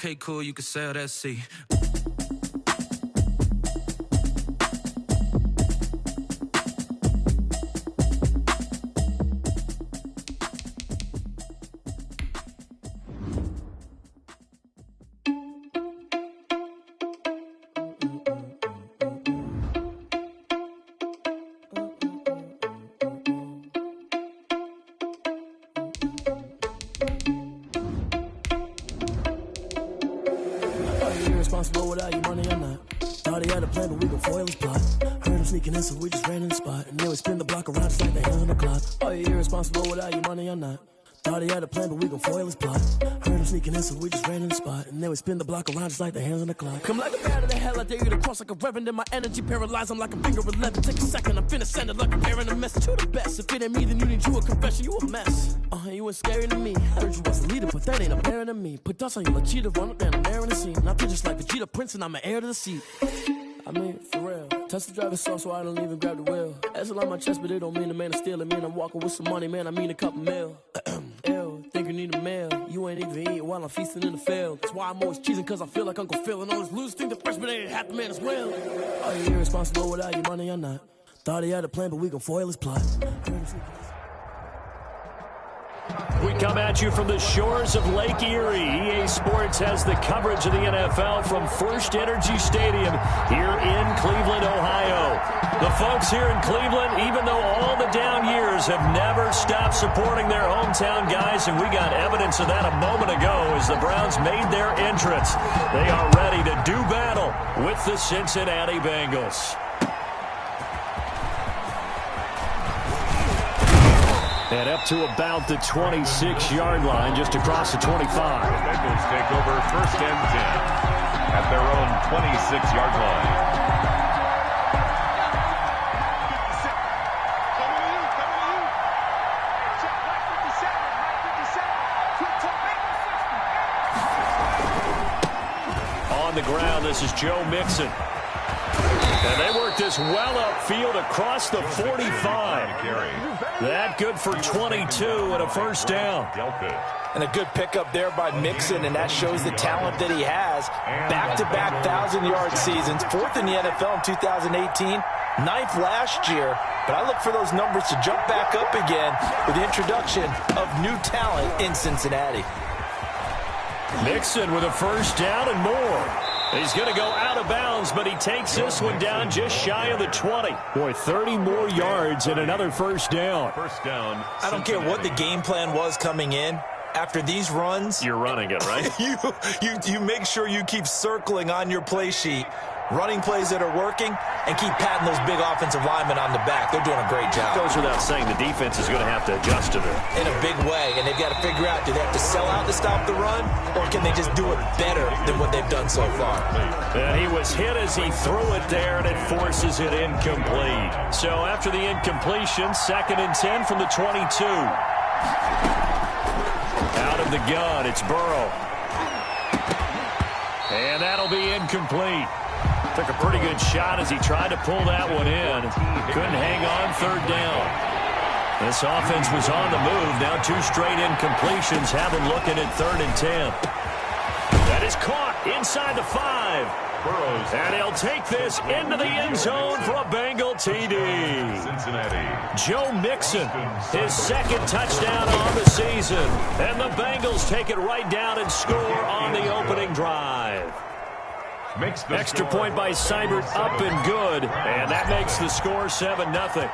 Okay, cool, you can sail that sea. Irresponsible without your money or not. Thought he had a plan, but we gon' foil his plot. Heard him sneaking in, so we just ran in the spot. And then we spin the block around just like the hands on the clock. Are you irresponsible without your money or not? Thought he had a plan, but we gon' foil his plot. Heard him sneaking in, so we just ran in the spot. And then we spin the block around just like the hands on the clock. Come like a bat of the hell, I dare you to cross like a reverend. And my energy paralyzed, I'm like a finger 11. Take a second, I'm finna send it like a parent a message to the best. If it ain't me, then you need you a confession, you a mess. You ain't scary to me. Heard you was a leader, but that ain't apparent to me. Put dust on your cheetah, run up down the air in the scene. I feel just like Vegeta Prince, and I'm an heir to the seat. I mean, for real. Touch the driver's sauce, so I don't even grab the wheel. Ezel on my chest, but it don't mean the man is stealing. It mean I'm walking with some money, man. I mean a couple mil. Ew, think you need a meal. You ain't even eating while I'm feasting in the field. That's why I'm always cheesing, cause I feel like Uncle Phil. And all those losers think the freshman ain't half the man as well. Are you irresponsible without your money or not? Thought he had a plan, but we gon' foil his plot. We come at you from the shores of Lake Erie. EA Sports has the coverage of the NFL from First Energy Stadium here in Cleveland, Ohio. The folks here in Cleveland, even though all the down years, have never stopped supporting their hometown guys, and we got evidence of that a moment ago as the Browns made their entrance. They are ready to do battle with the Cincinnati Bengals. And up to about the 26-yard line, just across the 25. The Bengals take over first and 10 at their own 26-yard line. On the ground, this is Joe Mixon. And they work this well upfield across the 45. That good for 22 and a first down. And a good pickup there by Mixon, and that shows the talent that he has. Back-to-back 1,000-yard seasons, fourth in the NFL in 2018, ninth last year. But I look for those numbers to jump back up again with the introduction of new talent in Cincinnati. Mixon with a first down and more. He's going to go out of bounds, but he takes this one down just shy of the 20. Boy, 30 more yards and another first down. First down. I don't care what the game plan was coming in. After these runs, you're running it, right? you make sure you keep circling on your play sheet, running plays that are working, and keep patting those big offensive linemen on the back. They're doing a great job. Goes without saying the defense is going to have to adjust to it. In a big way, and they've got to figure out, do they have to sell out to stop the run, or can they just do it better than what they've done so far? And he was hit as he threw it there, and it forces it incomplete. So after the incompletion, 2nd and 10 from the 22. Out of the gun, it's Burrow. And that'll be incomplete. Took a pretty good shot as he tried to pull that one in. Couldn't hang on, 3rd down. This offense was on the move. Now 2 straight incompletions have him looking at 3rd and 10. That is caught inside the 5. And he'll take this into the end zone for a Bengal TD. Cincinnati. Joe Mixon, his 2nd touchdown on the season. And the Bengals take it right down and score on the opening drive. Extra point by Seibert, up and good. And that makes the score 7-0.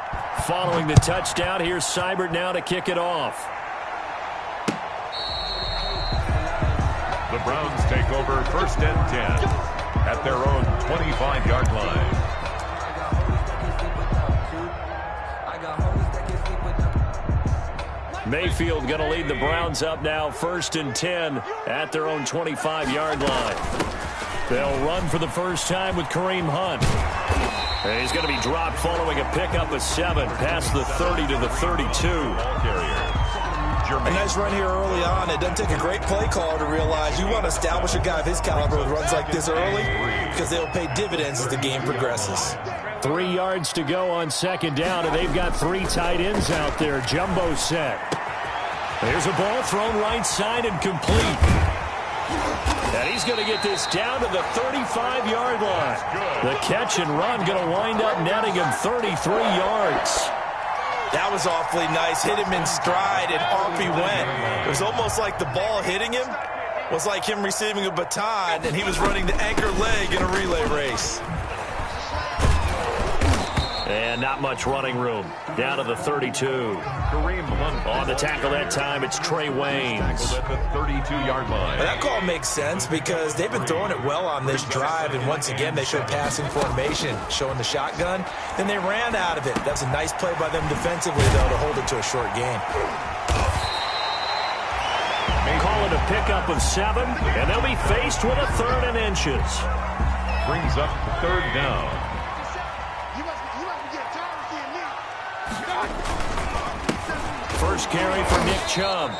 Following the touchdown, here's Seibert now to kick it off. The Browns take over first and 10 at their own 25-yard line. Mayfield going to lead the Browns up now, 1st and 10 at their own 25-yard line. They'll run for the first time with Kareem Hunt. And he's going to be dropped following a pickup of 7 past the 30 to the 32. A nice run here early on. It doesn't take a great play caller to realize you want to establish a guy of his caliber with runs like this early because they'll pay dividends as the game progresses. 3 yards to go on 2nd down, and they've got 3 tight ends out there. Jumbo set. There's a ball thrown right side and complete. And he's going to get this down to the 35-yard line. The catch and run going to wind up netting him 33 yards. That was awfully nice. Hit him in stride, and off he went. It was almost like the ball hitting him was like him receiving a baton, and he was running the anchor leg in a relay race. And not much running room. Down to the 32. On the tackle that time, it's Trey Waynes. At the 32-yard line. Well, that call makes sense because they've been throwing it well on this drive, and once again, they showed passing formation, showing the shotgun. Then they ran out of it. That's a nice play by them defensively, though, to hold it to a short game. Call it a pickup of 7, and they'll be faced with a 3rd and inches. Brings up 3rd down. First carry for Nick Chubb.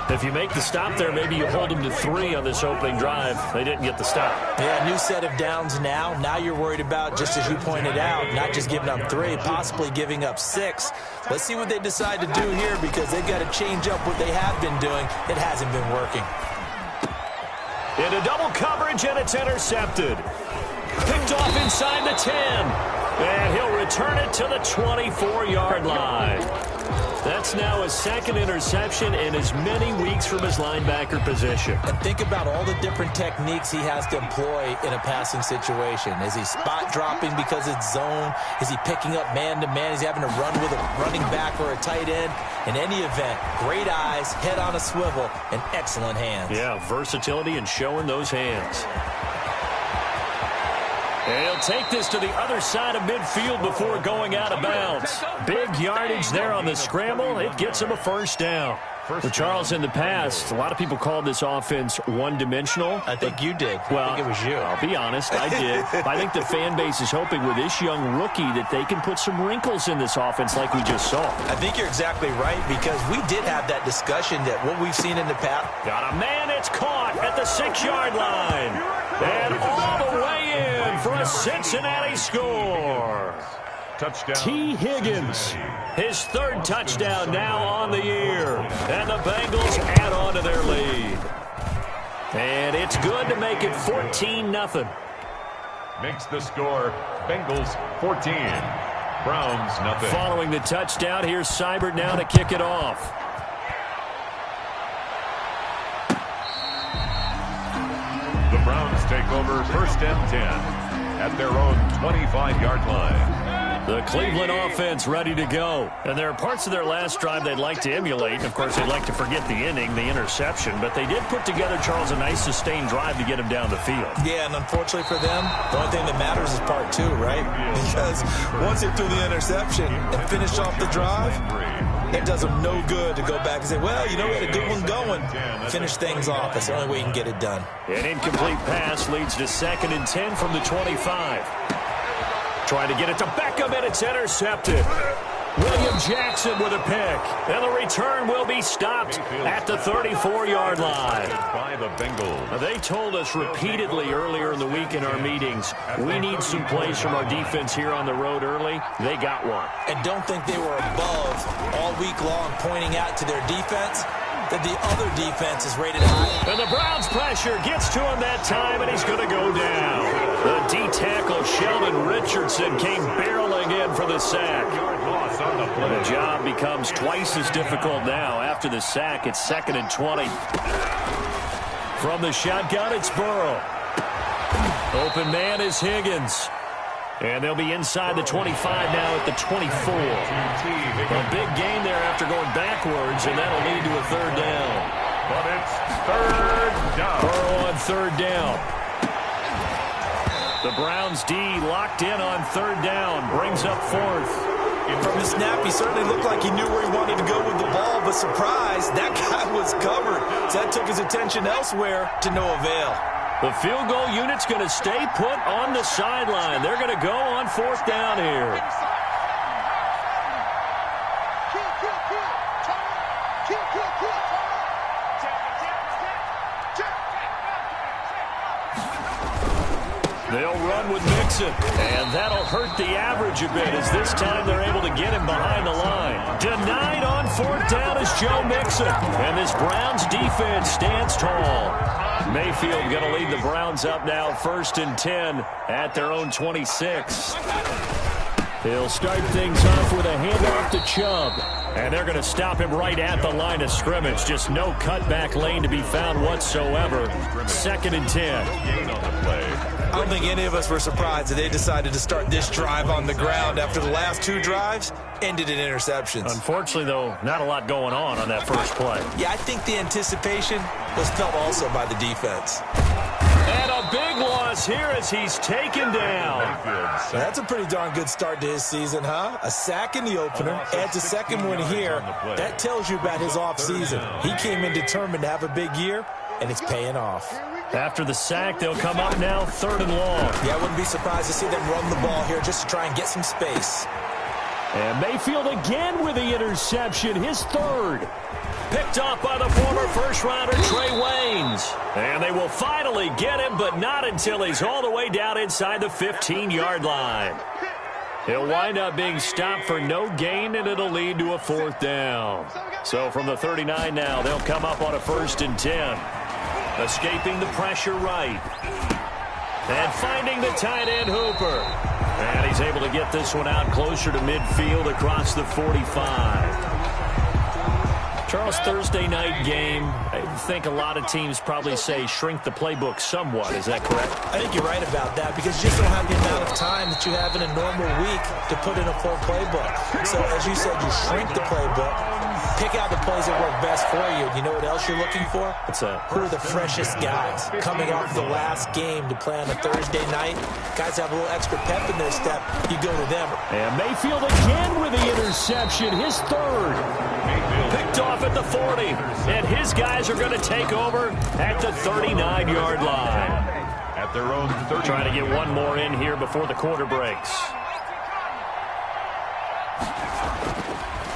If you make the stop there, maybe you hold them to 3 on this opening drive. They didn't get the stop. Yeah, new set of downs now. Now you're worried about, just as you pointed out, not just giving up 3, possibly giving up 6. Let's see what they decide to do here because they've got to change up what they have been doing. It hasn't been working. Into double coverage, and it's intercepted. Picked off inside the 10. And he'll return it to the 24-yard line. That's now his 2nd interception in as many weeks from his linebacker position. And think about all the different techniques he has to employ in a passing situation. Is he spot dropping because it's zone? Is he picking up man-to-man? Is he having to run with a running back or a tight end? In any event, great eyes, head on a swivel, and excellent hands. Yeah, versatility and showing those hands. And he'll take this to the other side of midfield before going out of bounds. Big yardage there on the scramble. It gets him a 1st down. For Charles, in the past, a lot of people called this offense one-dimensional. I think you did. Well, I think it was you. I'll be honest, I did. I think the fan base is hoping with this young rookie that they can put some wrinkles in this offense like we just saw. I think you're exactly right because we did have that discussion that what we've seen in the past. Got a man, it's caught at the 6-yard line. And all the way in for a Cincinnati score. Touchdown. T. Higgins, his 3rd touchdown now on the year. And the Bengals add on to their lead. And it's good to make it 14-0. Makes the score Bengals 14. Browns nothing. Following the touchdown, here's Seibert now to kick it off. The Browns take over 1st and 10 at their own 25-yard line. The Cleveland offense ready to go. And there are parts of their last drive they'd like to emulate. And, of course, they'd like to forget the inning, the interception. But they did put together, Charles, a nice sustained drive to get him down the field. Yeah, and unfortunately for them, the only thing that matters is part 2, right? Because once they threw the interception and finished off the drive, it does them no good to go back and say, well, you know, we had a good one going. Finish things off. That's the only way you can get it done. An incomplete pass leads to 2nd and 10 from the 25. Trying to get it to Beckham, and it's intercepted. William Jackson with a pick. And the return will be stopped at the 34-yard line. By the Bengals. They told us repeatedly earlier in the week in our meetings, we need some plays from our defense here on the road early. They got one. And don't think they were above all week long pointing out to their defense that the other defense is rated high. And the Browns pressure gets to him that time, and he's going to go down. The D-tackle Sheldon Richardson came barreling in for the sack. The job becomes twice as difficult now. After the sack, it's 2nd and 20. From the shotgun, it's Burrow. Open man is Higgins. And they'll be inside the 25 now at the 24. A big gain there after going backwards, and that'll lead to a 3rd down. But it's 3rd down. Burrow on 3rd down. The Browns D locked in on 3rd down. Brings up 4th. From the snap, he certainly looked like he knew where he wanted to go with the ball, but surprise, that guy was covered. So that took his attention elsewhere to no avail. The field goal unit's going to stay put on the sideline. They're going to go on 4th down here. They'll run with Mixon, and that'll hurt the average a bit as this time they're able to get him behind the line. Denied on fourth down is Joe Mixon, and this Browns defense stands tall. Mayfield going to lead the Browns up now 1st and 10 at their own 26. He'll start things off with a handoff to Chubb. And they're going to stop him right at the line of scrimmage. Just no cutback lane to be found whatsoever. 2nd and 10. I don't think any of us were surprised that they decided to start this drive on the ground after the last 2 drives ended in interceptions. Unfortunately, though, not a lot going on that first play. Yeah, I think the anticipation was felt also by the defense. And a big loss here as he's taken down. That's a pretty darn good start to his season, huh? A sack in the opener, adds a second one here. That tells you about his offseason. He came in determined to have a big year, and it's paying off. After the sack, they'll come up now 3rd and long. Yeah, I wouldn't be surprised to see them run the ball here just to try and get some space. And Mayfield again with the interception, his 3rd. Picked off by the former first-rounder Trey Waynes. And they will finally get him, but not until he's all the way down inside the 15-yard line. He'll wind up being stopped for no gain, and it'll lead to a 4th down. So from the 39 now, they'll come up on a 1st and 10. Escaping the pressure right. And finding the tight end Hooper. And he's able to get this one out closer to midfield across the 45. Charles, Thursday night game, I think a lot of teams probably say shrink the playbook somewhat. Is that correct? I think you're right about that because you just don't have the amount of time that you have in a normal week to put in a full playbook. So as you said, you shrink the playbook, pick out the plays that work best for you. You know what else you're looking for? What's that? Who are the freshest guys coming off the last game to play on a Thursday night? Guys have a little extra pep in their step. You go to them. And Mayfield again with the interception, his 3rd. Picked off at the 40, and his guys are going to take over at the 39-yard line. At their own 30. Trying to get one more in here before the quarter breaks.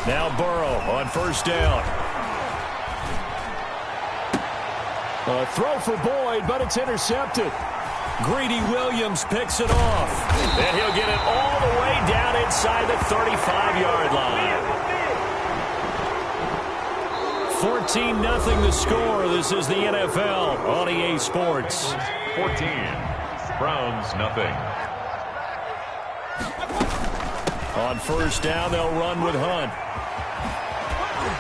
Now Burrow on 1st down. A throw for Boyd, but it's intercepted. Greedy Williams picks it off, and he'll get it all the way down inside the 35-yard line. 14-0 the score. This is the NFL on EA Sports. 14. Browns, nothing. On 1st down, they'll run with Hunt.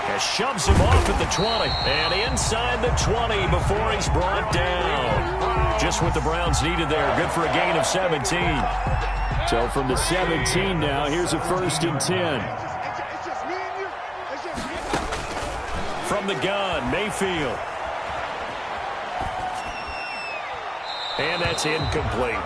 And shoves him off at the 20. And inside the 20 before he's brought down. Just what the Browns needed there. Good for a gain of 17. So from the 17 now, here's a 1st and 10. From the gun, Mayfield. And that's incomplete.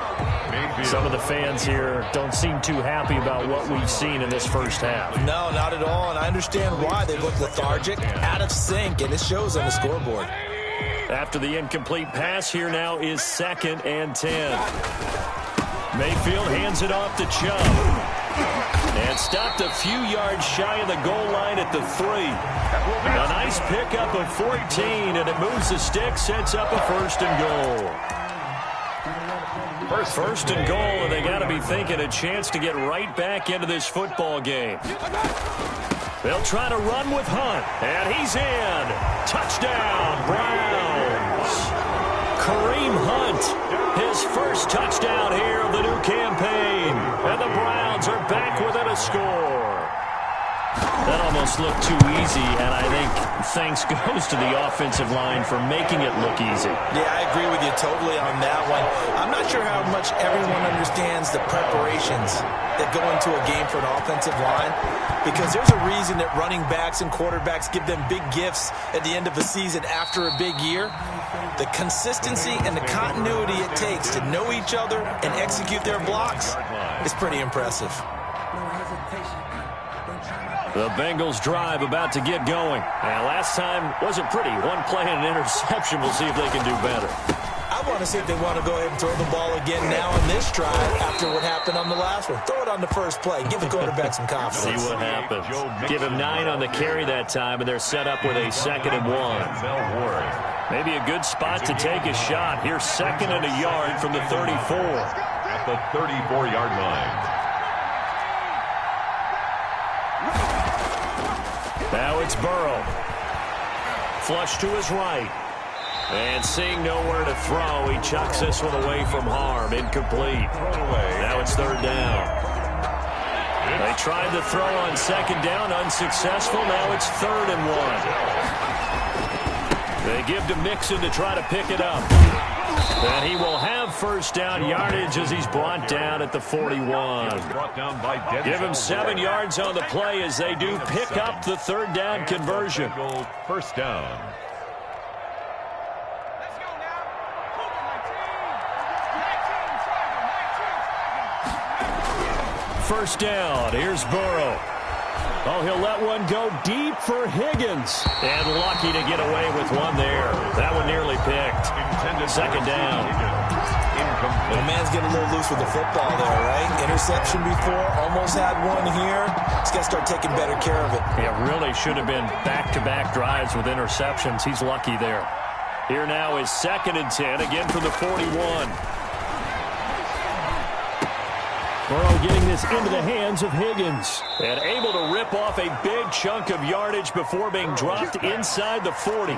Mayfield. Some of the fans here don't seem too happy about what we've seen in this first half. No, not at all, and I understand why. They look lethargic, out of sync, and it shows on the scoreboard. After the incomplete pass, here now is 2nd and 10. Mayfield hands it off to Chubb. And stopped a few yards shy of the goal line at the 3. A nice pickup of 14, and it moves the stick, sets up a 1st and goal. 1st and goal, and they got to be thinking a chance to get right back into this football game. They'll try to run with Hunt, and he's in. Touchdown, Browns. Kareem Hunt, his first touchdown here of the new campaign. And the Browns are back within a score. That almost looked too easy, and I think thanks goes to the offensive line for making it look easy. Yeah, I agree with you totally on that one. I'm not sure how much everyone understands the preparations that go into a game for an offensive line, because there's a reason that running backs and quarterbacks give them big gifts at the end of a season after a big year. The consistency and the continuity it takes to know each other and execute their blocks is pretty impressive. The Bengals drive about to get going. And last time wasn't pretty. One play and an interception. We'll see if they can do better. I want to see if they want to go ahead and throw the ball again now on this drive after what happened on the last one. Throw it on the first play. Give the quarterback some confidence. See what happens. Give him 9 on the carry that time, and they're set up with a 2nd and 1. Maybe a good spot to take a shot. Here's 2nd and a yard from the 34. At the 34-yard line. Now it's Burrow. Flush to his right. And seeing nowhere to throw, he chucks this one away from harm. Incomplete. Now it's 3rd down. They tried to throw on 2nd down, unsuccessful. Now it's 3rd and 1. They give to Mixon to try to pick it up. And he will have 1st down yardage as he's brought down at the 41. Give him 7 yards on the play as they do pick up the 3rd down conversion. 1st down. First down. Here's Burrow. Oh, he'll let one go deep for Higgins. And lucky to get away with one there. That one nearly picked. 2nd down. The man's getting a little loose with the football there, right? Interception before. Almost had one here. He's got to start taking better care of it. Yeah, really should have been back-to-back drives with interceptions. He's lucky there. Here now is 2nd and 10. Again from the 41. Burrow getting this into the hands of Higgins. And able to rip off a big chunk of yardage before being dropped inside the 40.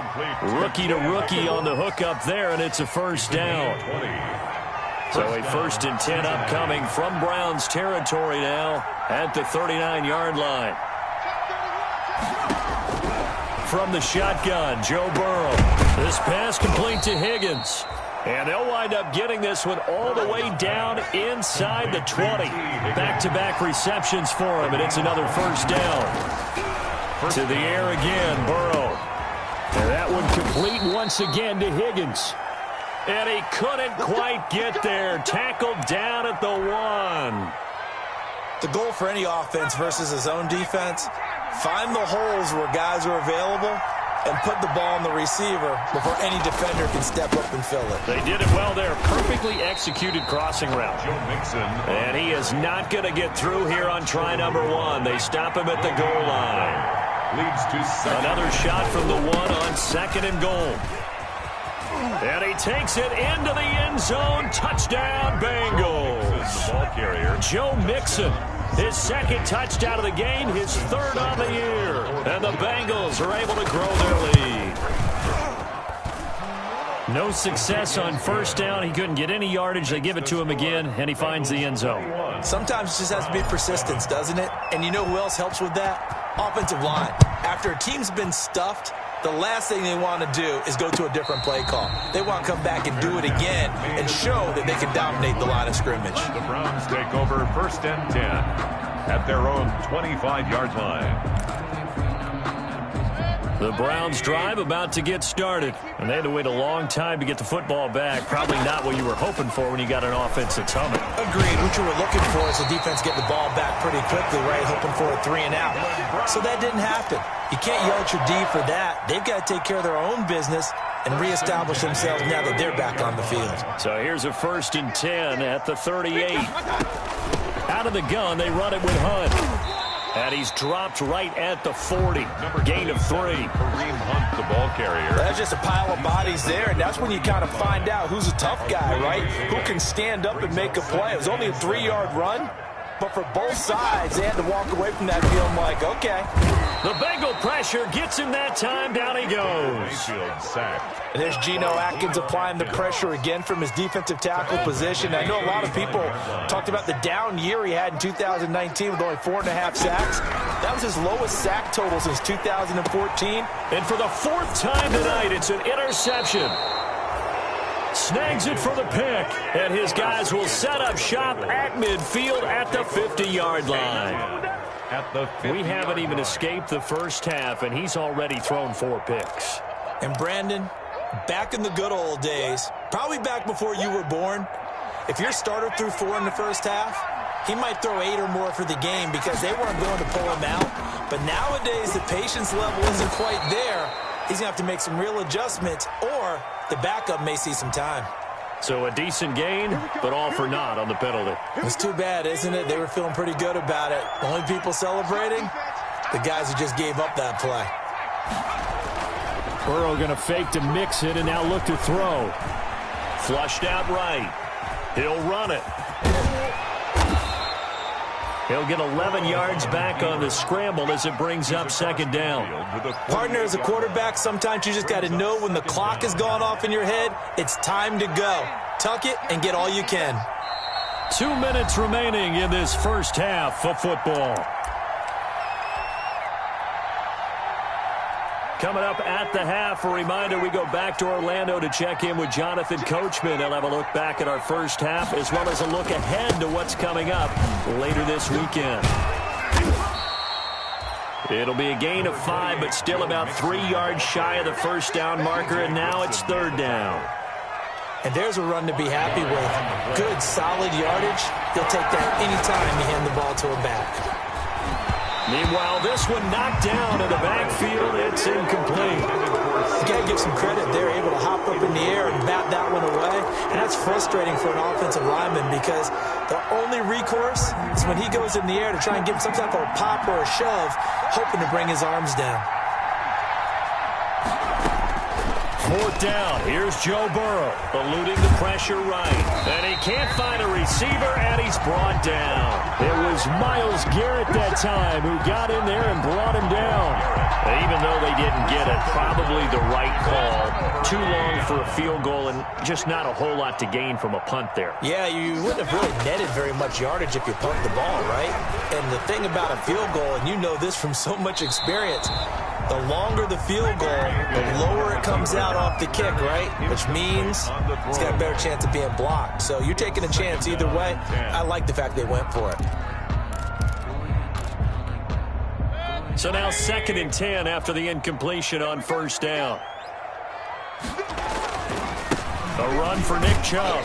Rookie to rookie on the hook up there, and it's a 1st down. So a 1st and 10 upcoming from Browns territory now at the 39-yard line. From the shotgun, Joe Burrow. This pass complete to Higgins. And they'll wind up getting this one all the way down inside the 20. Back-to-back receptions for him, and it's another 1st down. To the air again, Burrow. And that one complete once again to Higgins. And he couldn't quite get there. Tackled down at the 1. The goal for any offense versus his own defense, find the holes where guys are available and put the ball on the receiver before any defender can step up and fill it. They did it well there. Perfectly executed crossing route. Joe Mixon. And he is not going to get through here on try number 1. They stop him at the goal line. Leads to 2nd. Another shot from the 1 on 2nd and goal. And he takes it into the end zone. Touchdown, Bengals. The ball carrier. Joe Mixon. His 2nd touchdown of the game, his 3rd on the year. And the Bengals are able to grow their lead. No success on 1st down. He couldn't get any yardage. They give it to him again, and he finds the end zone. Sometimes it just has to be persistence, doesn't it? And you know who else helps with that? Offensive line. After a team's been stuffed, the last thing they want to do is go to a different play call. They want to come back and do it again and show that they can dominate the line of scrimmage. The Browns take over 1st and 10 at their own 25-yard line. The Browns drive about to get started. And they had to wait a long time to get the football back. Probably not what you were hoping for when you got an offense that's humming. Agreed. What you were looking for is the defense getting the ball back pretty quickly, right? Hoping for a 3 and out. So that didn't happen. You can't yell at your D for that. They've got to take care of their own business and reestablish themselves now that they're back on the field. So here's a 1st and 10 at the 38. Out of the gun, they run it with Hunt. And he's dropped right at the 40. Gain of 3. Kareem Hunt, the ball carrier. That's just a pile of bodies there, and that's when you kind of find out who's a tough guy, right? Who can stand up and make a play. It was only a 3-yard run, but for both sides, they had to walk away from that feeling like, okay. The Bengal pressure gets him that time. Down he goes. Mayfield sacked. And there's Geno Atkins applying the pressure again from his defensive tackle position. I know a lot of people talked about the down year he had in 2019 with only 4.5 sacks. That was his lowest sack total since 2014. And for the 4th time tonight, it's an interception. Snags it for the pick. And his guys will set up shop at midfield at the 50-yard line. We haven't even escaped the first half, and he's already thrown 4 picks. And Brandon, back in the good old days, probably back before you were born, if your starter threw 4 in the first half, he might throw 8 or more for the game because they weren't going to pull him out. But nowadays, the patience level isn't quite there. He's going to have to make some real adjustments, or the backup may see some time. So a decent gain, but all for naught on the penalty. It's too bad, isn't it? They were feeling pretty good about it. The only people celebrating, the guys who just gave up that play. Burrow going to fake to mix it and now look to throw. Flushed out right. He'll run it. He'll get 11 yards back on the scramble as it brings up second down. Partner, as a quarterback, sometimes you just got to know when the clock has gone off in your head, it's time to go. Tuck it and get all you can. 2 minutes remaining in this first half of football. Coming up at the half, a reminder, we go back to Orlando to check in with Jonathan Coachman. He'll have a look back at our first half as well as a look ahead to what's coming up later this weekend. It'll be a gain of 5, but still about 3 yards shy of the first down marker, and now it's third down. And there's a run to be happy with. Good, solid yardage. You'll take that anytime you hand the ball to a back. Meanwhile, this one knocked down in the backfield. It's incomplete. You got to give some credit. They're able to hop up in the air and bat that one away. And that's frustrating for an offensive lineman because the only recourse is when he goes in the air to try and get some type of a pop or a shove, hoping to bring his arms down. Fourth down. Here's Joe Burrow, eluding the pressure right. And he can't find a receiver, and he's brought down. It was Myles Garrett that time who got in there and brought him down. And even though they didn't get it, probably the right call. Too long for a field goal and just not a whole lot to gain from a punt there. Yeah, you wouldn't have really netted very much yardage if you pumped the ball, right? And the thing about a field goal, and you know this from so much experience, the longer the field goal, the lower it comes out off the kick, right? Which means it's got a better chance of being blocked. So you're taking a chance either way. I like the fact they went for it. So now 2nd and 10 after the incompletion on first down. A run for Nick Chubb.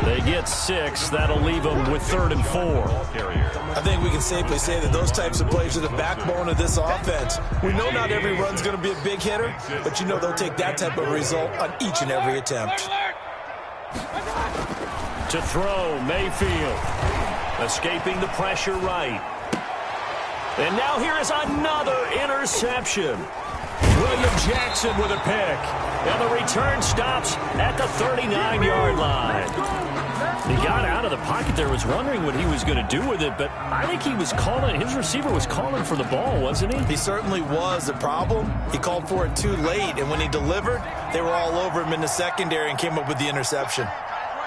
They get 6. That'll leave them with 3rd and 4. I think we can safely say that those types of plays are the backbone of this offense. We know not every run's going to be a big hitter, but you know they'll take that type of result on each and every attempt. To throw, Mayfield. Escaping the pressure right. And now here is another interception. William Jackson with a pick. And the return stops at the 39-yard line. He got out of the pocket there, was wondering what he was going to do with it, but I think he was calling, his receiver was calling for the ball, wasn't he? He certainly was. The problem, he called for it too late, and when he delivered, they were all over him in the secondary and came up with the interception.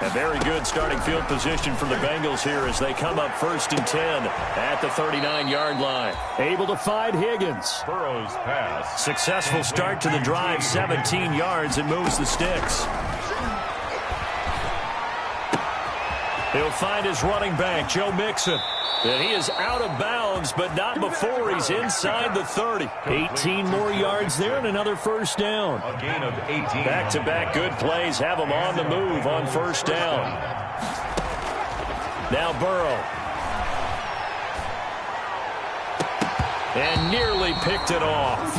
A very good starting field position for the Bengals here as they come up 1st and 10 at the 39-yard line. Able to find Higgins. Burrow's pass. Successful start to the drive, 17 yards, and moves the sticks. He'll find his running back, Joe Mixon. And he is out of bounds, but not before he's inside the 30. 18 more yards there and another first down. A gain of 18. Back-to-back good plays have him on the move on first down. Now Burrow. And nearly picked it off.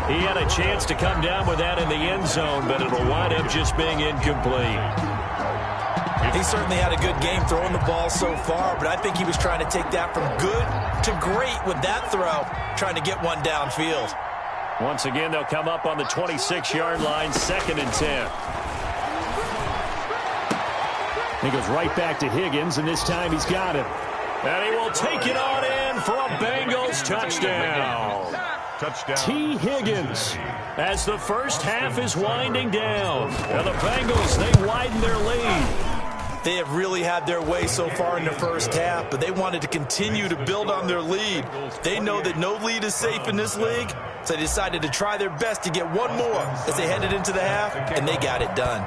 He had a chance to come down with that in the end zone, but it'll wind up just being incomplete. He certainly had a good game throwing the ball so far, but I think he was trying to take that from good to great with that throw, trying to get one downfield. Once again, they'll come up on the 26-yard line, 2nd and 10. He goes right back to Higgins, and this time he's got it. And he will take it on in for a Bengals touchdown. T. Higgins, as the first half is winding down. And the Bengals, they widen their lead. They have really had their way so far in the first half, but they wanted to continue to build on their lead. They know that no lead is safe in this league, so they decided to try their best to get one more as they headed into the half, and they got it done.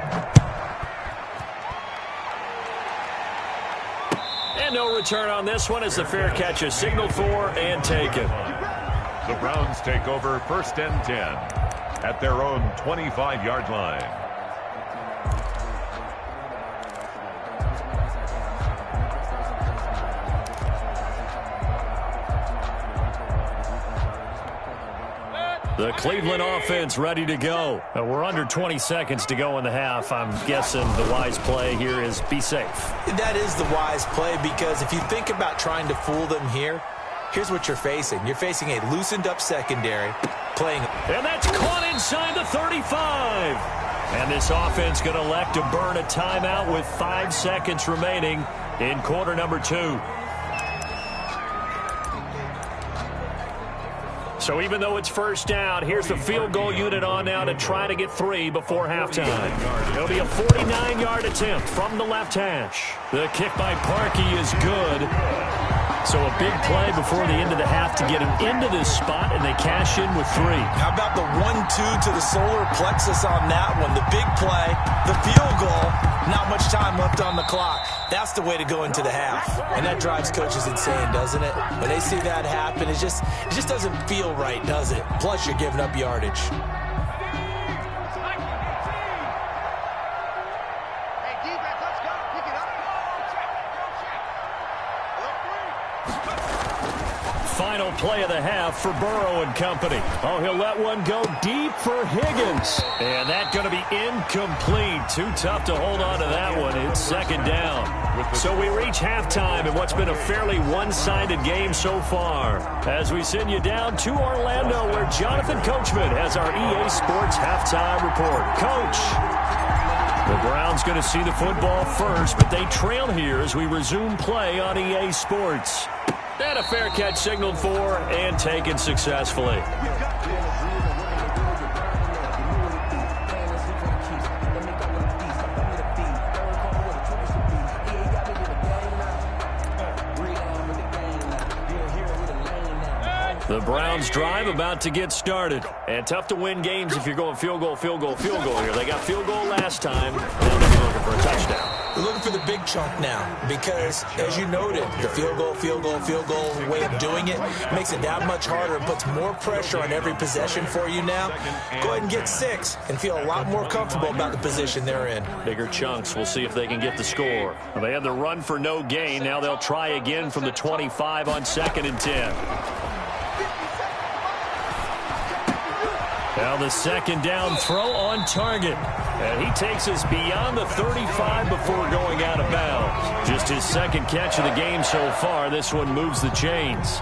And no return on this one as the fair catch is signaled for and taken. The Browns take over 1st and 10 at their own 25-yard line. The Cleveland offense ready to go. We're under 20 seconds to go in the half. I'm guessing the wise play here is be safe. That is the wise play because if you think about trying to fool them here, here's what you're facing. You're facing a loosened up secondary. playing. And that's caught inside the 35. And this offense going to elect to burn a timeout with 5 seconds remaining in quarter number 2. So even though it's first down, here's the field goal unit on now to try to get 3 before halftime. It'll be a 49-yard attempt from the left hash. The kick by Parkey is good. So a big play before the end of the half to get him into this spot, and they cash in with 3. How about the 1-2 to the solar plexus on that one? The big play, the field goal, not much time left on the clock. That's the way to go into the half. And that drives coaches insane, doesn't it? When they see that happen, it just doesn't feel right, does it? Plus, you're giving up yardage. Final play of the half for Burrow and company. Oh, he'll let one go deep for Higgins. And that's going to be incomplete. Too tough to hold on to that one. It's second down. So we reach halftime in what's been a fairly one-sided game so far. As we send you down to Orlando, where Jonathan Coachman has our EA Sports halftime report. Coach. The Browns going to see the football first, but they trail here as we resume play on EA Sports. And a fair catch signaled for and taken successfully. The Browns drive about to get started. And tough to win games if you're going field goal, field goal, field goal here. They got field goal last time. Now they're looking for a touchdown. We're looking for the big chunk now because, as you noted, the field goal way of doing it makes it that much harder and puts more pressure on every possession for you now. Go ahead and get 6 and feel a lot more comfortable about the position they're in. Bigger chunks. We'll see if they can get the score. Well, they had the run for no gain. Now they'll try again from the 25 on 2nd and 10. Now the second down throw on target. And he takes us beyond the 35 before going out of bounds. Just his second catch of the game so far. This one moves the chains.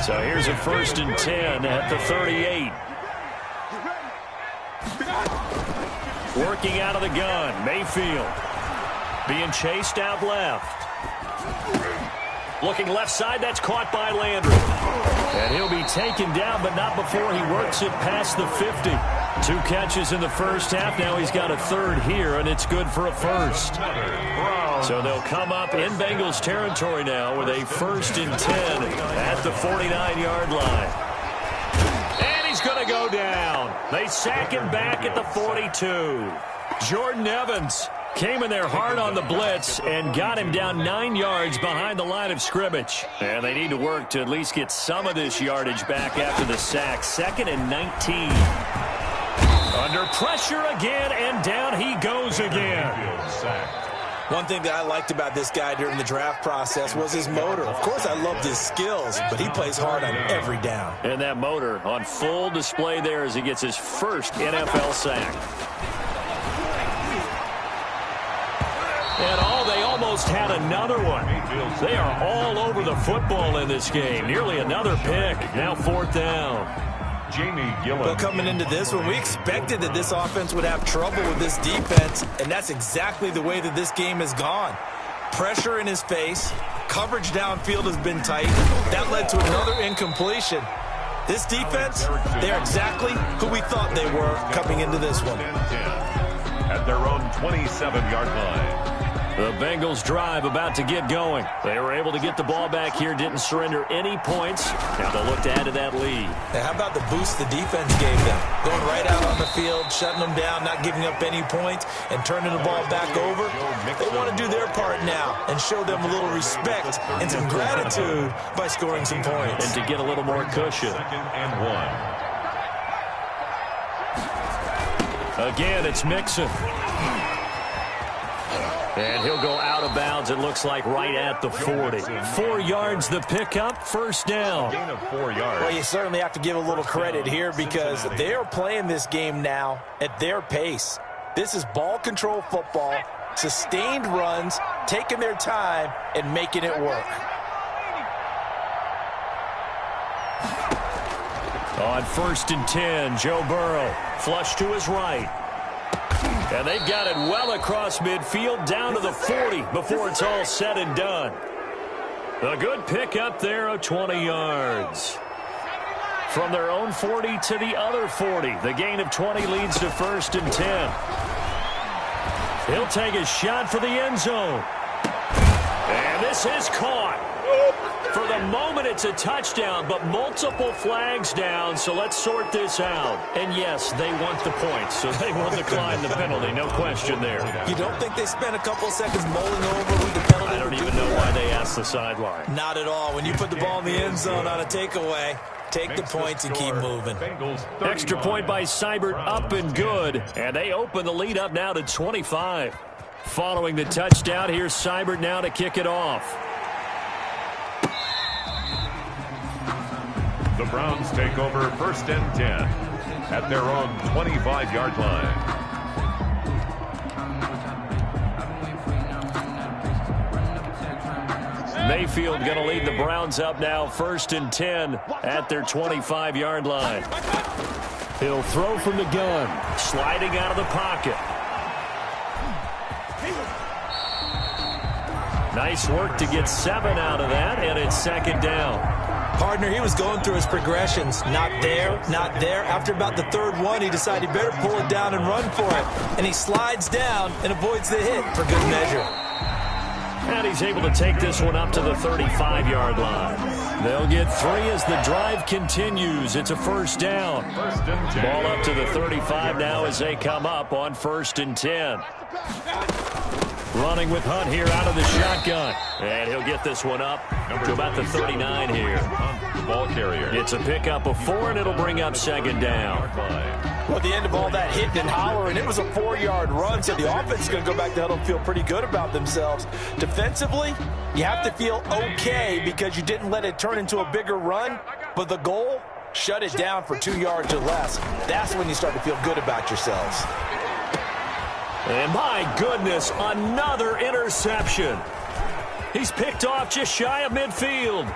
So here's a 1st and 10 at the 38. Working out of the gun, Mayfield. Being chased out left. Looking left side, that's caught by Landry. And he'll be taken down, but not before he works it past the 50. 2 catches in the first half. Now he's got a 3rd here, and it's good for a 1st. So they'll come up in Bengals territory now with a 1st and 10 at the 49-yard line. And he's going to go down. They sack him back at the 42. Jordan Evans came in there hard on the blitz and got him down 9 yards behind the line of scrimmage. And they need to work to at least get some of this yardage back after the sack. 2nd and 19. Under pressure again, and down he goes again. One thing that I liked about this guy during the draft process was his motor. Of course, I loved his skills, but he plays hard on every down. And that motor on full display there as he gets his first NFL sack. And they almost had another one. They are all over the football in this game. Nearly another pick. Now 4th down. Well, coming into this one, we expected that this offense would have trouble with this defense, and that's exactly the way that this game has gone. Pressure in his face. Coverage downfield has been tight. That led to another incompletion. This defense, they're exactly who we thought they were coming into this one. At their own 27-yard line. The Bengals drive about to get going. They were able to get the ball back here, didn't surrender any points. Now they'll look to add to that lead. Now, how about the boost the defense gave them? Going right out on the field, shutting them down, not giving up any points, and turning the ball back over. They want to do their part now and show them a little respect and some gratitude by scoring some points. And to get a little more cushion. 2nd and 1. Again, it's Mixon. And he'll go out of bounds, it looks like, right at the 40. 4 yards the pickup, 1st down. Gain of 4 yards. Well, you certainly have to give a little credit here because they are playing this game now at their pace. This is ball control football, sustained runs, taking their time, and making it work. On 1st and 10, Joe Burrow, flush to his right. And they've got it well across midfield, down to the 40 before it's all said and done. A good pick up there of 20 yards. From their own 40 to the other 40. The gain of 20 leads to 1st and 10. He'll take a shot for the end zone. And this is caught. For the moment, it's a touchdown, but multiple flags down, so let's sort this out. And yes, they want the points, so they will decline the penalty, no question there. You don't think they spent a couple of seconds mulling over who the penalty? I don't even know why they asked the sideline. Not at all. When you put the ball in the end zone on a takeaway, take the points and keep moving. Extra point by Seibert, up and good. And they open the lead up now to 25. Following the touchdown, here's Seibert now to kick it off. The Browns take over 1st and 10 at their own 25-yard line. Mayfield going to lead the Browns up now 1st and 10 at their 25-yard line. He'll throw from the gun, sliding out of the pocket. Nice work to get 7 out of that, and it's 2nd down. Partner, he was going through his progressions. Not there, not there. After about the 3rd one, he decided he better pull it down and run for it. And he slides down and avoids the hit for good measure. And he's able to take this one up to the 35-yard line. They'll get 3 as the drive continues. It's a 1st down. Ball up to the 35 now as they come up on 1st and 10. Running with Hunt here out of the shotgun. And he'll get this one up to about the 39 here. The ball carrier. It's a pickup of 4, and it'll bring up 2nd down. Well, at the end of all that hitting and hollering, it was a 4-yard run, so the offense is going to go back to huddle and feel pretty good about themselves. Defensively, you have to feel okay because you didn't let it turn into a bigger run, but the goal, shut it down for 2 yards or less. That's when you start to feel good about yourselves. And my goodness, another interception. He's picked off just shy of midfield.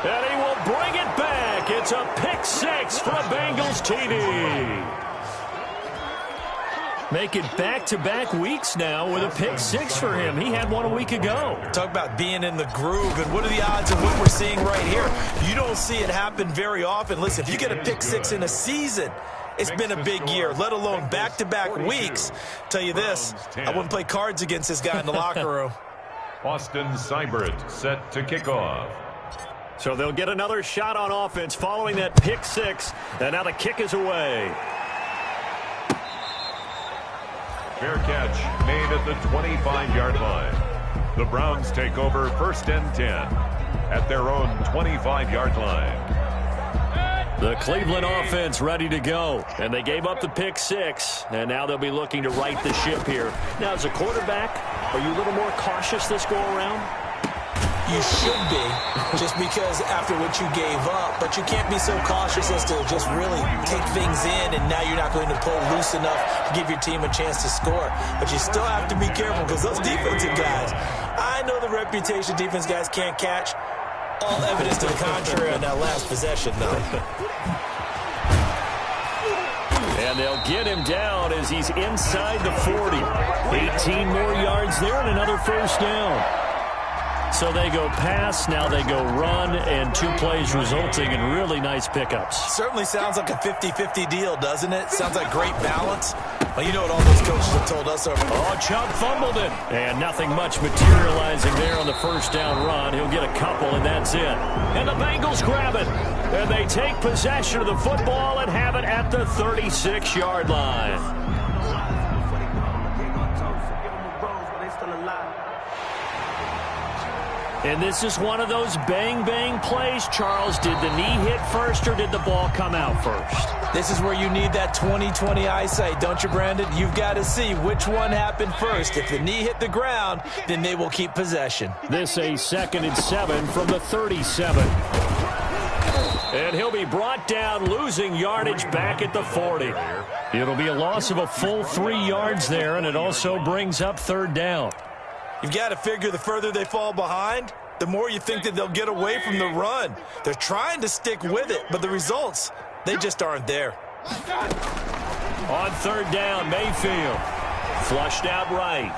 And he will bring it back. It's a pick 6 for a Bengals TD. Make it back-to-back weeks now with a pick 6 for him. He had one a week ago. Talk about being in the groove, and what are the odds of what we're seeing right here? You don't see it happen very often. Listen, if you get a pick 6 in a season, it's been a big year, let alone back-to-back weeks. Tell you this, I wouldn't play cards against this guy in the locker room. Austin Seibert set to kick off. So they'll get another shot on offense following that pick 6, and now the kick is away. Fair catch made at the 25-yard line. The Browns take over 1st and 10 at their own 25-yard line. The Cleveland offense ready to go, and they gave up the pick 6, and now they'll be looking to right the ship here. Now, as a quarterback, are you a little more cautious this go-around? You should be, just because after what you gave up, but you can't be so cautious as to just really take things in, and now you're not going to pull loose enough to give your team a chance to score. But you still have to be careful because those defensive guys, I know the reputation defense guys can't catch. All evidence to the contrary on that last possession, though. And they'll get him down as he's inside the 40. 18 more yards there and another 1st down. So they go pass, now they go run, and 2 plays resulting in really nice pickups. Certainly sounds like a 50-50 deal, doesn't it? Sounds like great balance. Well, you know what all those coaches have told us over. Oh, Chubb fumbled it. And nothing much materializing there on the 1st down run. He'll get a couple, and that's it. And the Bengals grab it. And they take possession of the football and have it at the 36-yard line. And this is one of those bang-bang plays, Charles. Did the knee hit first or did the ball come out first? This is where you need that 20/20 eyesight, don't you, Brandon? You've got to see which one happened first. If the knee hit the ground, then they will keep possession. This a 2nd and 7 from the 37. And he'll be brought down, losing yardage back at the 40. It'll be a loss of a full 3 yards there, and it also brings up 3rd down. You've got to figure the further they fall behind, the more you think that they'll get away from the run. They're trying to stick with it, but the results, they just aren't there. On third down, Mayfield. Flushed out right.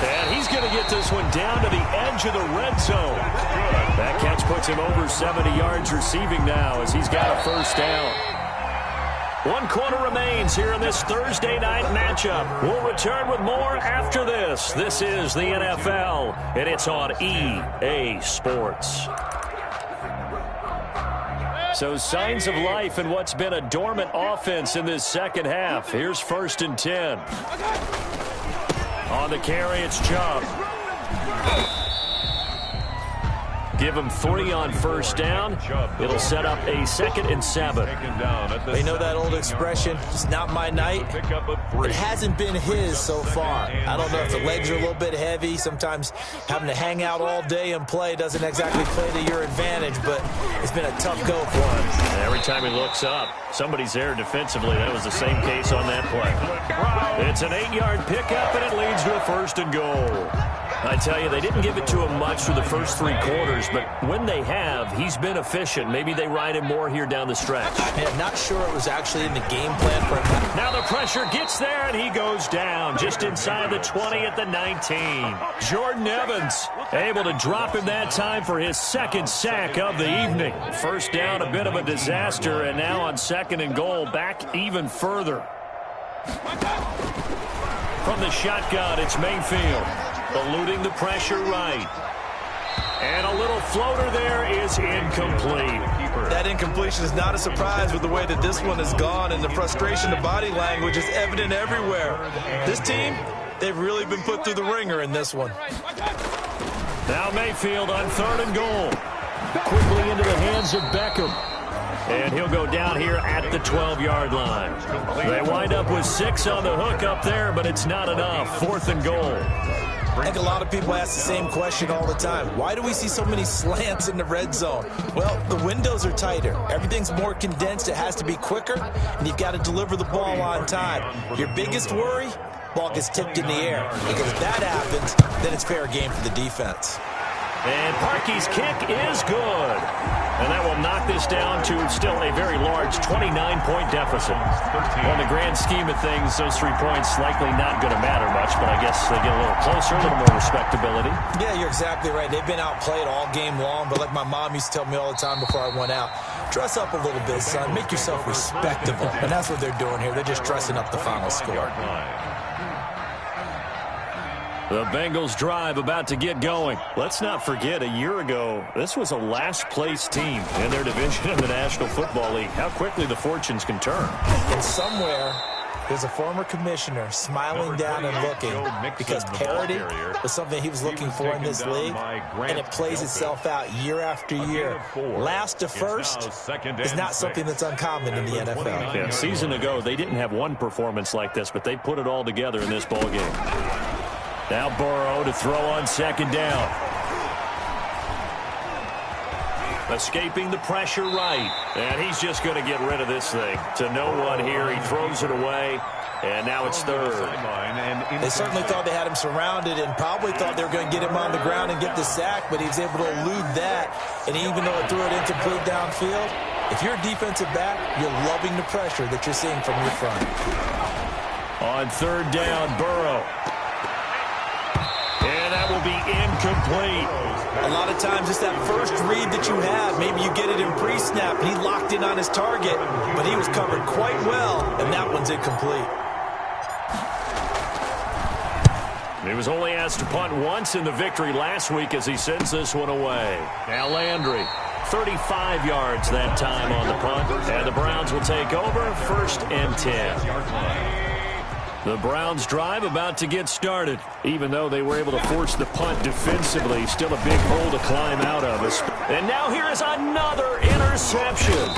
And he's going to get this one down to the edge of the red zone. That catch puts him over 70 yards receiving now as he's got a first down. 1 quarter remains here in this Thursday night matchup. We'll return with more after this. This is the NFL, and it's on EA Sports. So signs of life in what's been a dormant offense in this second half. Here's 1st and 10. On the carry, it's Chubb. Give him 3 on first down. It'll set up a 2nd and 7. They know that old expression, it's not my night. It hasn't been his so far. I don't know if the legs are a little bit heavy. Sometimes having to hang out all day and play doesn't exactly play to your advantage, but it's been a tough go for him. Every time he looks up, somebody's there defensively. That was the same case on that play. It's an 8-yard pickup, and it leads to a 1st and goal. I tell you, they didn't give it to him much for the first 3 quarters, but when they have, he's been efficient. Maybe they ride him more here down the stretch. Man, not sure it was actually in the game plan for him. Now the pressure gets there, and he goes down just inside the 20 at the 19. Jordan Evans able to drop him that time for his 2nd sack of the evening. First down, a bit of a disaster, and now on 2nd and goal, back even further. From the shotgun, it's Mayfield. Eluding the pressure right. And a little floater there is incomplete. That incompletion is not a surprise with the way that this one has gone, and the frustration, the body language is evident everywhere. This team, they've really been put through the ringer in this one. Now Mayfield on 3rd and goal. Quickly into the hands of Beckham. And he'll go down here at the 12-yard line. They wind up with 6 on the hook up there, but it's not enough. 4th and goal. I think a lot of people ask the same question all the time. Why do we see so many slants in the red zone? Well, the windows are tighter. Everything's more condensed. It has to be quicker, and you've got to deliver the ball on time. Your biggest worry? Ball gets tipped in the air. Because if that happens, then it's fair game for the defense. And Parkey's kick is good. And that will knock this down to still a very large 29-point deficit. On the grand scheme of things, those 3 points likely not going to matter much, but I guess they get a little closer, a little more respectability. Yeah, you're exactly right. They've been outplayed all game long, but like my mom used to tell me all the time before I went out, dress up a little bit, son. Make yourself respectable. And that's what they're doing here. They're just dressing up the final score. The Bengals drive about to get going. Let's not forget, a year ago, this was a last-place team in their division in the National Football League. How quickly the fortunes can turn. And somewhere, there's a former commissioner smiling down and looking because parity was something he was looking for in this league, and it plays itself out year after year. Last to first is not something that's uncommon in the NFL. Yeah, a season ago, they didn't have one performance like this, but they put it all together in this ballgame. Now Burrow to throw on 2nd down. Escaping the pressure right. And he's just going to get rid of this thing. To no one here. He throws it away. And now it's 3rd. They certainly thought they had him surrounded and probably thought they were going to get him on the ground and get the sack, but he was able to elude that. And even though it threw it incomplete downfield, if you're a defensive back, you're loving the pressure that you're seeing from your front. On 3rd down, Burrow. And that will be incomplete. A lot of times it's that first read that you have. Maybe you get it in pre-snap. He locked in on his target, but he was covered quite well, and that one's incomplete. He was only asked to punt once in the victory last week as he sends this one away. Now Landry, 35 yards that time on the punt, and the Browns will take over 1st and 10. The Browns drive about to get started. Even though they were able to force the punt defensively, still a big hole to climb out of. And now here is another interception.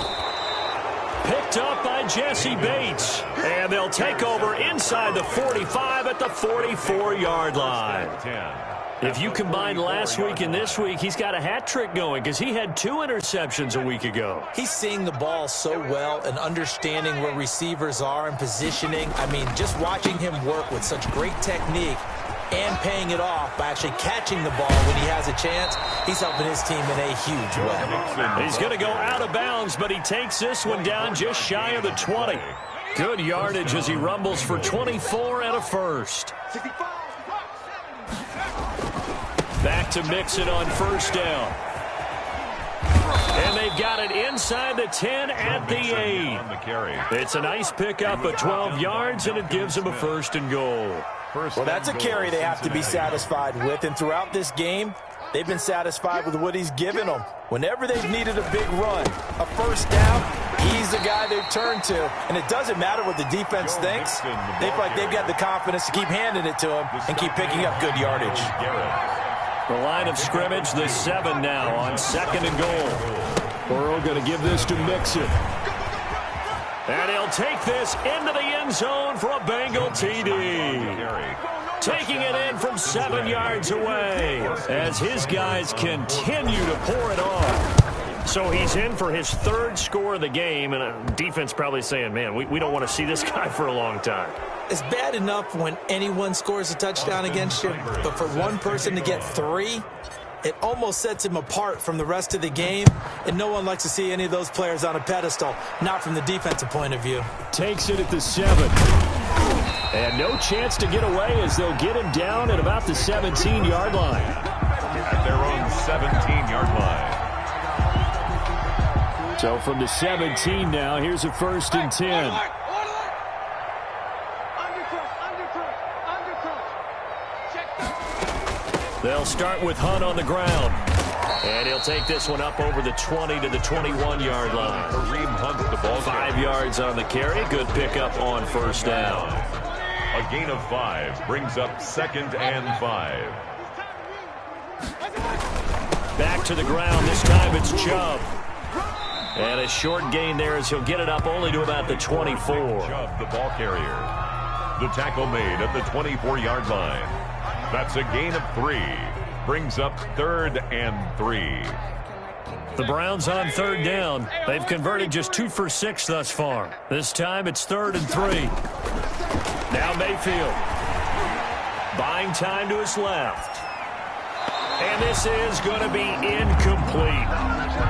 Picked up by Jesse Bates. And they'll take over inside the 45 at the 44-yard line. If you combine last week and this week, he's got a hat trick going because he had 2 interceptions a week ago. He's seeing the ball so well and understanding where receivers are and positioning. I mean, just watching him work with such great technique, and paying it off by actually catching the ball when he has a chance. He's helping his team in a huge way. He's going to go out of bounds, but he takes this one down just shy of the 20. Good yardage as he rumbles for 24 and a first. Back to Mixon on first down. And they've got it inside the 10 at the 8. It's a nice pickup of 12 yards, and it gives them a first and goal. Well, that's a carry they have to be satisfied with. And throughout this game, they've been satisfied with what he's given them. Whenever they've needed a big run, a first down, he's the guy they've turned to. And it doesn't matter what the defense thinks. They feel like they've got the confidence to keep handing it to him and keep picking up good yardage. The line of scrimmage, the 7 now on second and goal. Burrow going to give this to Mixon. And he'll take this into the end zone for a Bengal TD. Taking it in from 7 yards away as his guys continue to pour it on. So he's in for his 3rd score of the game, and defense probably saying, man, we don't want to see this guy for a long time. It's bad enough when anyone scores a touchdown against you, but for one person to get 3, it almost sets him apart from the rest of the game, and no one likes to see any of those players on a pedestal, not from the defensive point of view. Takes it at the 7. And no chance to get away as they'll get him down at about the 17-yard line. At their own 17-yard line. So from the 17 now, here's a first and 10. They'll start with Hunt on the ground. And he'll take this one up over the 20 to the 21-yard line. Kareem Hunt, the ball. 5 yards on the carry. Good pickup on first down. A gain of 5 brings up 2nd and 5. Back to the ground. This time it's Chubb. And a short gain there as he'll get it up only to about the 24. Chubb, the ball carrier. The tackle made at the 24-yard line. That's a gain of 3. Brings up 3rd and 3. The Browns on 3rd down. They've converted just 2 for 6 thus far. This time it's 3rd and 3. Now Mayfield. Buying time to his left. And this is going to be incomplete.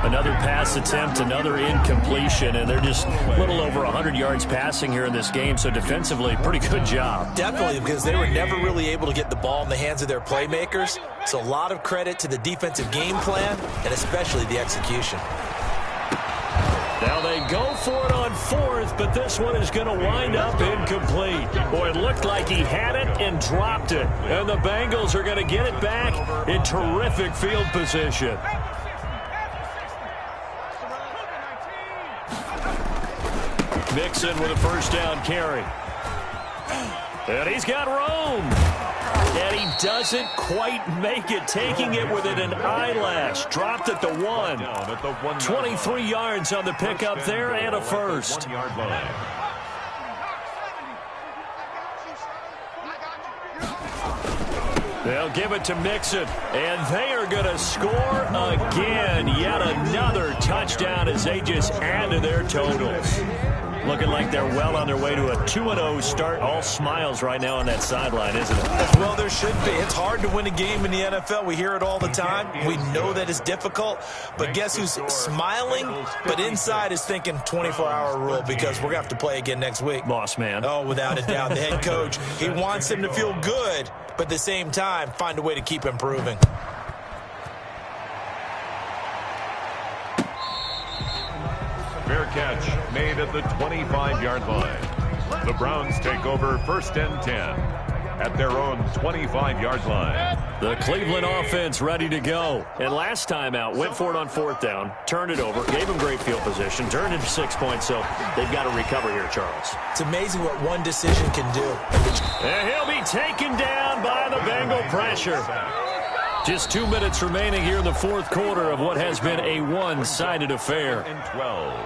Another pass attempt, another incompletion, and they're just a little over 100 yards passing here in this game, so defensively, pretty good job. Definitely, because they were never really able to get the ball in the hands of their playmakers, so a lot of credit to the defensive game plan, and especially the execution. Now they go for it on 4th, but this one is going to wind up incomplete. Boy, it looked like he had it and dropped it, and the Bengals are going to get it back in terrific field position. Mixon with a first down carry. And he's got room. And he doesn't quite make it, taking it within an eyelash. Dropped at the 1. 23 yards on the pickup there and a first. They'll give it to Mixon, and they are going to score again. Yet another touchdown as they just add to their totals. Looking like they're well on their way to a 2-0 start. All smiles right now on that sideline, isn't it? Well, there should be. It's hard to win a game in the NFL. We hear it all the time. We know that it's difficult. But guess who's smiling, but inside is thinking 24-hour rule because we're going to have to play again next week. Boss man. Oh, without a doubt. The head coach, he wants him to feel good, but at the same time, find a way to keep improving. Fair catch made at the 25-yard line. The Browns take over 1st and 10 at their own 25-yard line. The Cleveland offense ready to go. And last time out, went for it on 4th down, turned it over, gave them great field position, turned into 6 points, so they've got to recover here, Charles. It's amazing what one decision can do. And he'll be taken down by the Bengal pressure. Just 2 minutes remaining here in the 4th quarter of what has been a one-sided affair. And 12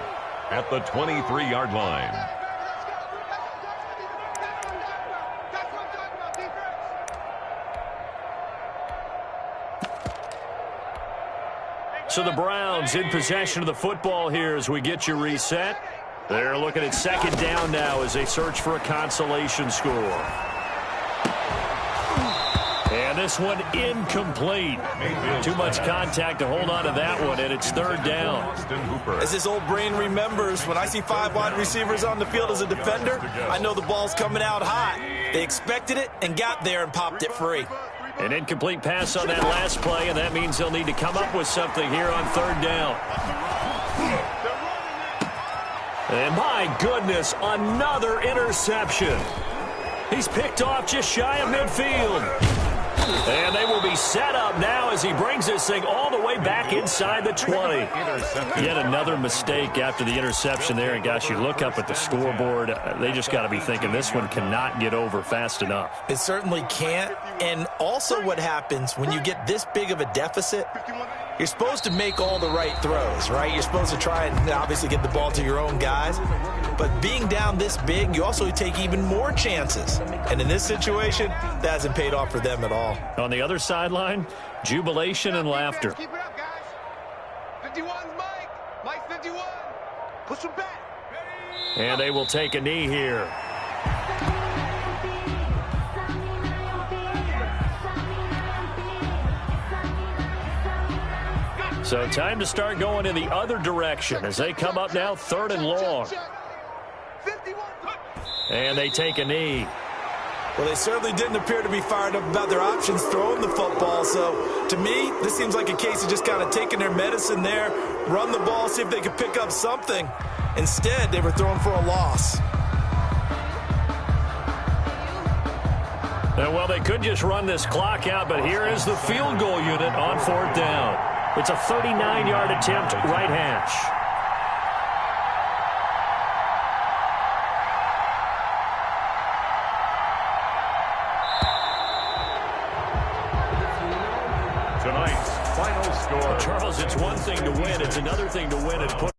at the 23-yard line. So the Browns in possession of the football here as we get you reset. They're looking at 2nd down now as they search for a consolation score. this one incomplete. Too much contact to hold on to that one, and it's third down. As his old brain remembers, when I see 5 wide receivers on the field as a defender, I know the ball's coming out hot. They expected it and got there and popped it free. An incomplete pass on that last play, and that means they'll need to come up with something here on third down. And my goodness, another interception. He's picked off just shy of midfield. And they will be set up now as he brings this thing all the way back inside the 20. Yet another mistake after the interception there. And, gosh, you look up at the scoreboard, they just got to be thinking this one cannot get over fast enough. It certainly can't. And also what happens when you get this big of a deficit, you're supposed to make all the right throws, right? You're supposed to try and obviously get the ball to your own guys. But being down this big, you also take even more chances. And in this situation, that hasn't paid off for them at all. On the other sideline, jubilation and laughter. Keep it up, guys. 51's Mike. Mike 51. Push him back. And they will take a knee here. So time to start going in the other direction as they come up now third and long. And they take a knee. Well, they certainly didn't appear to be fired up about their options throwing the football. So, to me, this seems like a case of just kind of taking their medicine there, run the ball, see if they could pick up something. Instead, they were throwing for a loss. Well, they could just run this clock out, but here is the field goal unit on fourth down. It's a 39-yard attempt, right hash. Tonight's final score. Charles, it's one thing to win. It's another thing to win and put